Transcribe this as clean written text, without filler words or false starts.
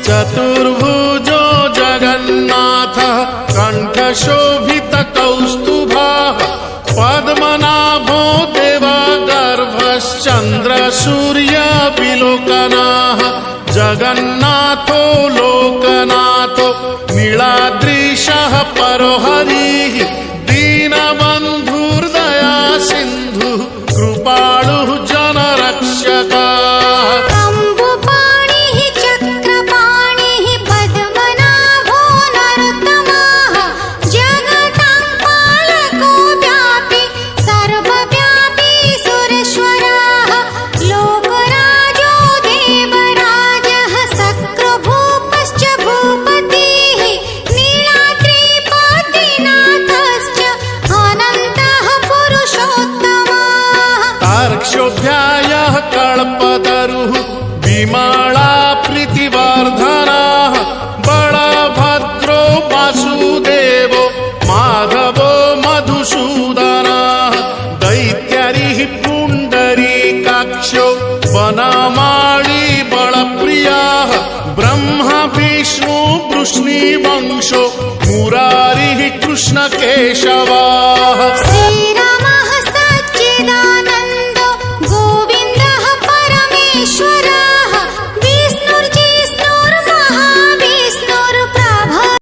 चतुर्भुजो जगन्नाथः कण्ठशोभितकौस्तुभः पद्मनाभो देवगर्भश्चन्द्रसूर्यविलोकनः जगन्नाथो लोकनाथो नीलाद्रीशः परो हरिः दीनबन्धुर्दया सिन्धुः कृपालुः जनरक्षकः तार्क्ष्योऽध्यायः कल्पतरुः विमला प्रीतिवर्धनः बलभद्रो वासुदेवो माधवो मधुसूदनः दैत्यरिः पुण्डरीकाक्षो वनमाली बलप्रियः ब्रह्मा विष्णु वृष्णिवंशो मुरारिः कृष्णकेशवः